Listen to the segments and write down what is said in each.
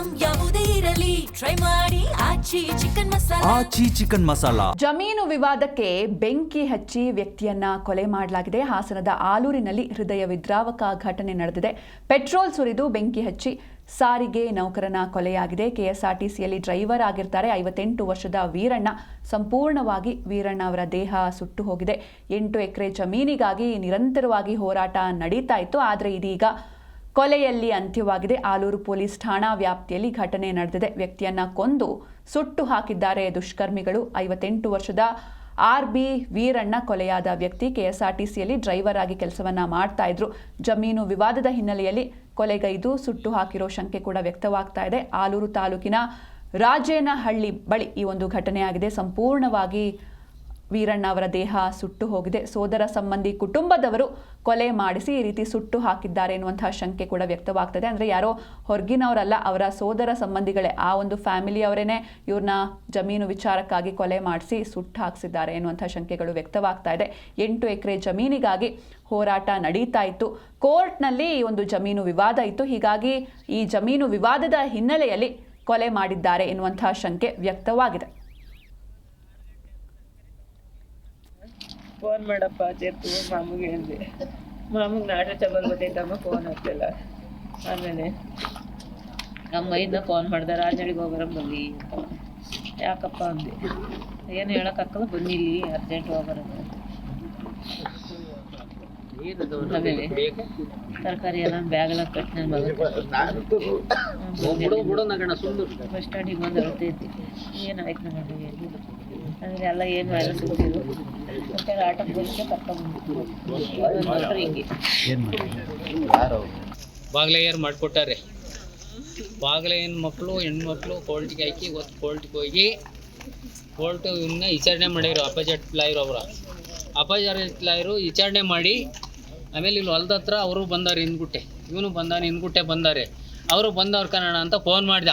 Item ಯಾವುದೇ ಇರಲಿ try ಮಾಡಿ ಆಚಿ ಚಿಕನ್ ಮಸಾಲಾ. ಜಮೀನು ವಿವಾದಕ್ಕೆ ಬೆಂಕಿ ಹಚ್ಚಿ ವ್ಯಕ್ತಿಯನ್ನ ಕೊಲೆ ಮಾಡಲಾಗಿದೆ. ಹಾಸನದ ಆಲೂರಿನಲ್ಲಿ ಹೃದಯ ವಿದ್ರಾವಕ ಘಟನೆ ನಡೆದಿದೆ. ಪೆಟ್ರೋಲ್ ಸುರಿದು ಬೆಂಕಿ ಹಚ್ಚಿ ಸಾರಿಗೆ ನೌಕರನ ಕೊಲೆಯಾಗಿದೆ. ಕೆಎಸ್ಆರ್ಟಿಸಿಯಲ್ಲಿ ಡ್ರೈವರ್ ಆಗಿರ್ತಾರೆ 58 ವರ್ಷದ ವೀರಣ್ಣ. ಸಂಪೂರ್ಣವಾಗಿ ವೀರಣ್ಣ ಅವರ ದೇಹ ಸುಟ್ಟು ಹೋಗಿದೆ. 8 ಎಕರೆ ಜಮೀನಿಗಾಗಿ ನಿರಂತರವಾಗಿ ಹೋರಾಟ ನಡೀತಾ ಇತ್ತು. ಆದರೆ ಇದೀಗ ಕೊಲೆಯಲ್ಲಿ ಅಂತ್ಯವಾಗಿದೆ. ಆಲೂರು ಪೊಲೀಸ್ ಠಾಣಾ ವ್ಯಾಪ್ತಿಯಲ್ಲಿ ಘಟನೆ ನಡೆದಿದೆ. ವ್ಯಕ್ತಿಯನ್ನ ಕೊಂದು ಸುಟ್ಟು ಹಾಕಿದ್ದಾರೆ ದುಷ್ಕರ್ಮಿಗಳು. 58 ವರ್ಷದ RB ವೀರಣ್ಣ ಕೊಲೆಯಾದ ವ್ಯಕ್ತಿ ಕೆಎಸ್ಆರ್ಟಿಸಿಯಲ್ಲಿ ಡ್ರೈವರ್ ಆಗಿ ಕೆಲಸವನ್ನ ಮಾಡ್ತಾ ಇದ್ರು. ಜಮೀನು ವಿವಾದದ ಹಿನ್ನೆಲೆಯಲ್ಲಿ ಕೊಲೆಗೈದು ಸುಟ್ಟು ಹಾಕಿರೋ ಶಂಕೆ ಕೂಡ ವ್ಯಕ್ತವಾಗ್ತಾ ಇದೆ. ಆಲೂರು ತಾಲೂಕಿನ ರಾಜೇನಹಳ್ಳಿ ಬಳಿ ಈ ಒಂದು ಘಟನೆಯಾಗಿದೆ. ಸಂಪೂರ್ಣವಾಗಿ ವೀರಣ್ಣ ಅವರ ದೇಹ ಸುಟ್ಟು ಹೋಗಿದೆ. ಸೋದರ ಸಂಬಂಧಿ ಕುಟುಂಬದವರು ಕೊಲೆ ಮಾಡಿಸಿ ಈ ರೀತಿ ಸುಟ್ಟು ಹಾಕಿದ್ದಾರೆ ಎನ್ನುವಂತಹ ಶಂಕೆ ಕೂಡ ವ್ಯಕ್ತವಾಗ್ತದೆ. ಅಂದರೆ ಯಾರೋ ಹೊರಗಿನವರಲ್ಲ, ಅವರ ಸೋದರ ಸಂಬಂಧಿಗಳೇ, ಆ ಒಂದು ಫ್ಯಾಮಿಲಿಯವರೇನೆ ಇವ್ರನ್ನ ಜಮೀನು ವಿಚಾರಕ್ಕಾಗಿ ಕೊಲೆ ಮಾಡಿಸಿ ಸುಟ್ಟು ಹಾಕಿಸಿದ್ದಾರೆ ಎನ್ನುವಂತಹ ಶಂಕೆಗಳು ವ್ಯಕ್ತವಾಗ್ತಾ ಇದೆ. 8 ಎಕರೆ ಜಮೀನಿಗಾಗಿ ಹೋರಾಟ ನಡೀತಾ ಇತ್ತು. ಕೋರ್ಟ್ನಲ್ಲಿ ಈ ಒಂದು ಜಮೀನು ವಿವಾದ ಇತ್ತು. ಹೀಗಾಗಿ ಈ ಜಮೀನು ವಿವಾದದ ಹಿನ್ನೆಲೆಯಲ್ಲಿ ಕೊಲೆ ಮಾಡಿದ್ದಾರೆ ಎನ್ನುವಂತಹ ಶಂಕೆ ವ್ಯಕ್ತವಾಗಿದೆ. ಫೋನ್ ಮಾಡಪ್ಪ ಚೇತು ಮಾಮಗೆ ಹೇಳಿದೆ. ಮಾಮಗೆ ನಾಟಕ ಚಬಲ್ ಗೊತ್ತೈತಮ್ಮ, ಫೋನ್ ಹತ್ತಿಲ್ಲ. ಆಮೇಲೆ ನಮ್ಮ ಐದನ್ನ ಫೋನ್ ಮಾಡ್ದೆ, ರಾಜನಳ್ಳಿಗೆ ಹೋಗೋರ ಬನ್ನಿ. ಯಾಕಪ್ಪ ಅಂದೆ, ಏನು ಹೇಳೋಕ್ಕಾಗಲ್ಲ, ಬನ್ನಿ ಇಲ್ಲಿ ಅರ್ಜೆಂಟ್ ಹೋಗೋರ. ಆಮೇಲೆ ತರಕಾರಿ ಎಲ್ಲ ಬ್ಯಾಗೆಲ್ಲ ಕಟ್ಟಿ ನನ್ನ ಮಗ ಬಸ್ ಸ್ಟ್ಯಾಂಡಿಗೆ ಬಂದು ಅಳ್ತೈತಿ. ಏನಾಯ್ತು ನಮ್ಮ ಮನೆಗೆ ಅಂದರೆ ಎಲ್ಲ ಏನು ಎಲ್ಲ ಸಿಗ್ತಿದ್ರು ಅಂತೇಳಿ ಆಟೋಕ್ಕೆ ಬಸ್ಗೆ ಕರ್ಕೊಂಡ್ಬಂದು ಹಿಂಗೆ ಬಾಗ್ಲೆಯರು ಮಾಡಿಕೊಟ್ಟಾರೆ. ಬಾಗ್ಲೆಯನ್ ಮಕ್ಕಳು ಹೆಣ್ಮಕ್ಳು ಕೋರ್ಟಿಗೆ ಹಾಕಿ ಇವತ್ತು ಕೋರ್ಟಿಗೆ ಹೋಗಿ ಕೋರ್ಟು ಇವನ್ನ ವಿಚಾರಣೆ ಮಾಡಿದ್ರು. ಅಪೋಸಿಟ್ ಲಾಯರು ಲಾಯರು ವಿಚಾರಣೆ ಮಾಡಿ ಆಮೇಲೆ ಇಲ್ಲಿ ಹೊಲ್ದ ಹತ್ರ ಅವರು ಬಂದವ್ರು ಹಿಂದ್ಗುಟ್ಟೆ, ಇವನು ಬಂದಾನೆ ಹಿಂದ್ಗುಟ್ಟೆ ಬಂದಾರೆ. ಅವರು ಬಂದವ್ರು ಕನ್ನಡ ಅಂತ ಫೋನ್ ಮಾಡ್ದ.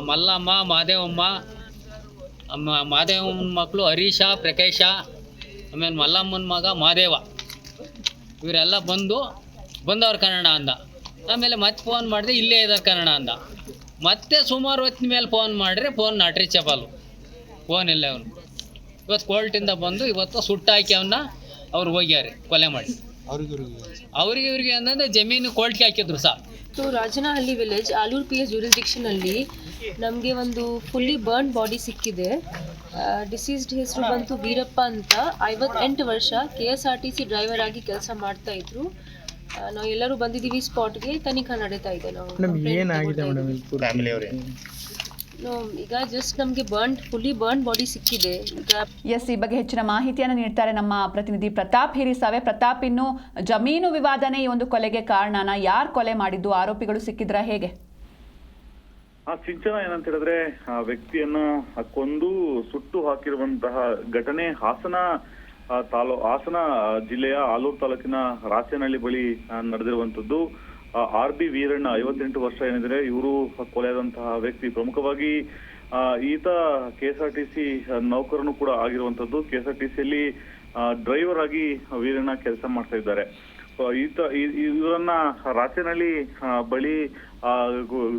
ಮಲ್ಲಮ್ಮ, ಮಾದೇವಮ್ಮ, ಮಾದೇವಮ್ಮನ ಮಕ್ಕಳು ಹರೀಶ, ಪ್ರಕಾಶ, ಆಮೇಲೆ ಮಲ್ಲಮ್ಮನ ಮಗ ಮಾದೇವ, ಇವರೆಲ್ಲ ಬಂದವ್ರು ಕನ್ನಡ ಅಂದ. ಆಮೇಲೆ ಮತ್ತೆ ಫೋನ್ ಮಾಡಿದೆ, ಇಲ್ಲೇ ಇದ್ದಾರೆ ಕನ್ನಡ ಅಂದ. ಮತ್ತೆ ಸುಮಾರು ಹೊತ್ತಿನ ಮೇಲೆ ಫೋನ್ ಮಾಡಿದ್ರೆ ಫೋನ್ ನಾಟ್ ರೀಚಬಲ್, ಫೋನ್ ಇಲ್ಲ ಅವನು. ಇವತ್ತು ಕೋರ್ಟಿಂದ ಬಂದು ಇವತ್ತು ಸುಟ್ಟಾಕಿ ಅವನ್ನ ಅವ್ರು ಹೋಗ್ಯಾರೆ ಕೊಲೆ ಮಾಡಿ. ಅವ್ರಿಗೆ ಇವ್ರಿಗೆ ಅಂತಂದ್ರೆ ಜಮೀನು ಕೋರ್ಟ್ಗೆ ಹಾಕಿದ್ರು sir. So Rajanahalli village Alur PS jurisdiction ಅಲ್ಲಿ ನಮಗೆ ಒಂದು ಫುಲ್ಲಿ ಬರ್ನ್ ಬಾಡಿ ಸಿಕ್ಕಿದೆ. ಡಿಸೀಸ್ಡ್ ಹೆಸರು ಬಂತು ವೀರಪ್ಪ ಅಂತ, 58 ವರ್ಷ, KSRTC ಡ್ರೈವರ್ ಆಗಿ ಕೆಲಸ ಮಾಡ್ತಾ ಇದ್ರು. ನಾವು ಎಲ್ಲರೂ ಬಂದಿದ್ದೀವಿ ಸ್ಪಾಟ್ಗೆ, ತನಿಖಾ ನಡೀತಾ ಇದೆ. ಈಗ ಜಸ್ಟ್ ನಮಗೆ ಫುಲ್ಲಿ ಬರ್ನ್ ಬಾಡಿ ಸಿಕ್ಕಿದೆ. ಎಸ್, ಈ ಬಗ್ಗೆ ಹೆಚ್ಚಿನ ಮಾಹಿತಿಯನ್ನು ನೀಡ್ತಾರೆ ನಮ್ಮ ಪ್ರತಿನಿಧಿ ಪ್ರತಾಪ್ ಹಿರಿಸಾವೆ. ಪ್ರತಾಪ್, ಇನ್ನು ಜಮೀನು ವಿವಾದನೆ ಈ ಒಂದು ಕೊಲೆಗೆ ಕಾರಣನ? ಯಾರು ಕೊಲೆ ಮಾಡಿದ್ದು? ಆರೋಪಿಗಳು ಸಿಕ್ಕಿದ್ರ ಹೇಗೆ? ಸಿಂಚನ ಏನಂತ ಹೇಳಿದ್ರೆ, ವ್ಯಕ್ತಿಯನ್ನ ಕೊಂದು ಸುಟ್ಟು ಹಾಕಿರುವಂತಹ ಘಟನೆ ಹಾಸನ ಜಿಲ್ಲೆಯ ಆಲೂರು ತಾಲೂಕಿನ ರಾಚೇನಹಳ್ಳಿ ಬಳಿ ನಡೆದಿರುವಂತದ್ದು. RB ವೀರಣ್ಣ 58 ವರ್ಷ ಏನಿದ್ರೆ ಇವರು ಕೊಲೆಯಾದಂತಹ ವ್ಯಕ್ತಿ. ಪ್ರಮುಖವಾಗಿ ಈತ KSRTC ನೌಕರನು ಕೂಡ ಆಗಿರುವಂತದ್ದು. KSRTCಯಲ್ಲಿ ಡ್ರೈವರ್ ಆಗಿ ವೀರಣ್ಣ ಕೆಲಸ ಮಾಡ್ತಾ ಇದ್ದಾರೆ. ಇವರನ್ನ ರಾಚೇನಹಳ್ಳಿ ಬಳಿ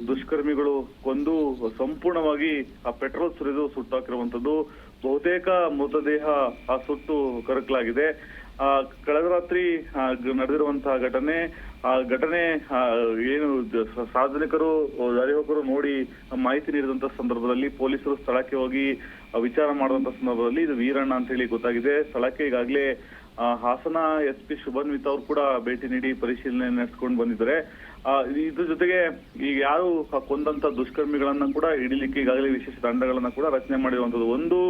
ದುಷ್ಕರ್ಮಿಗಳು ಕೊಂದು ಸಂಪೂರ್ಣವಾಗಿ ಪೆಟ್ರೋಲ್ ಸುರಿದು ಸುಟ್ಟಾಕಿರುವಂತದ್ದು. ಬಹುತೇಕ ಮೃತದೇಹ ಸುಟ್ಟು ಕರಕಲಾಗಿದೆ. ಕಳೆದ ರಾತ್ರಿ ನಡೆದಿರುವಂತಹ ಘಟನೆ ಏನು ಸಾರ್ವಜನಿಕರು ದಾರಿಹೋಕರು ನೋಡಿ ಮಾಹಿತಿ ನೀಡಿದಂತ ಸಂದರ್ಭದಲ್ಲಿ ಪೊಲೀಸರು ಸ್ಥಳಕ್ಕೆ ಹೋಗಿ ವಿಚಾರ ಮಾಡುವಂತ ಸಂದರ್ಭದಲ್ಲಿ ಇದು ವೀರಣ್ಣ ಅಂತ ಹೇಳಿ ಗೊತ್ತಾಗಿದೆ. ಸ್ಥಳಕ್ಕೆ ಈಗಾಗಲೇ ಹಾಸನ SP ಶುಭನ್ವಿತ್ ಅವರು ಕೂಡ ಭೇಟಿ ನೀಡಿ ಪರಿಶೀಲನೆ ನಡೆಸ್ಕೊಂಡು ಬಂದಿದ್ದಾರೆ. ಇದ್ರ ಜೊತೆಗೆ ಈಗ ಯಾರು ಕೊಂದಂತ ದುಷ್ಕರ್ಮಿಗಳನ್ನ ಕೂಡ ಹಿಡಿಲಿಕ್ಕೆ ಈಗಾಗಲೇ ವಿಶೇಷ ತಂಡಗಳನ್ನ ಕೂಡ ರಚನೆ ಮಾಡಿರುವಂತದ್ದು. ಒಂದು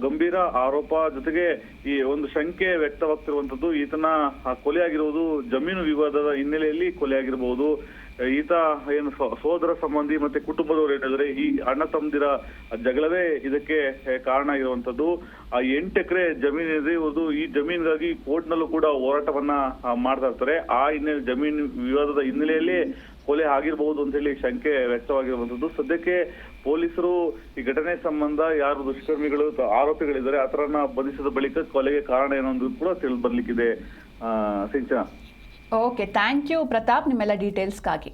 ಗಂಭೀರ ಆರೋಪ ಜೊತೆಗೆ ಈ ಒಂದು ಶಂಕೆ ವ್ಯಕ್ತವಾಗ್ತಿರುವಂತದ್ದು, ಈತನ ಕೊಲೆಯಾಗಿರುವುದು ಜಮೀನು ವಿವಾದದ ಹಿನ್ನೆಲೆಯಲ್ಲಿ ಕೊಲೆಯಾಗಿರಬಹುದು. ಈತ ಏನು ಸೋದರ ಸಂಬಂಧಿ ಮತ್ತೆ ಕುಟುಂಬದವರು ಏನಿದ್ರೆ ಈ ಅಣ್ಣ ತಮ್ಮದಿರ ಜಗಳವೇ ಇದಕ್ಕೆ ಕಾರಣ ಆಗಿರುವಂತದ್ದು. 8 ಎಕರೆ ಜಮೀನು ಇದೆ ಇವ್ರದ್ದು. ಈ ಜಮೀನಿಗಾಗಿ ಕೋರ್ಟ್ನಲ್ಲೂ ಕೂಡ ಹೋರಾಟವನ್ನ ಮಾಡ್ತಾ ಇರ್ತಾರೆ. ಆ ಹಿನ್ನೆಲೆ ಜಮೀನು ವಿವಾದದ ಹಿನ್ನೆಲೆಯಲ್ಲಿ ಕೊಲೆ ಆಗಿರಬಹುದು ಅಂತ ಹೇಳಿ ಶಂಕೆ ವ್ಯಕ್ತವಾಗಿರುವಂತದ್ದು. ಸದ್ಯಕ್ಕೆ ಪೊಲೀಸರು ಈ ಘಟನೆ ಸಂಬಂಧ ಯಾರು ದುಷ್ಕರ್ಮಿಗಳು ಆರೋಪಿಗಳಿದ್ದಾರೆ ಆತರನ್ನ ಬಂಧಿಸಿದ ಬಳಿಕ ಕೊಲೆಗೆ ಕಾರಣ ಏನೊಂದು ಕೂಡ ತಿಳಿದು ಬರ್ಲಿಕ್ಕಿದೆ. Sinchana. Okay, thank you Pratap ನಿಮ್ಮೆಲ್ಲ ಡೀಟೇಲ್ಸ್ಗಾಗಿ.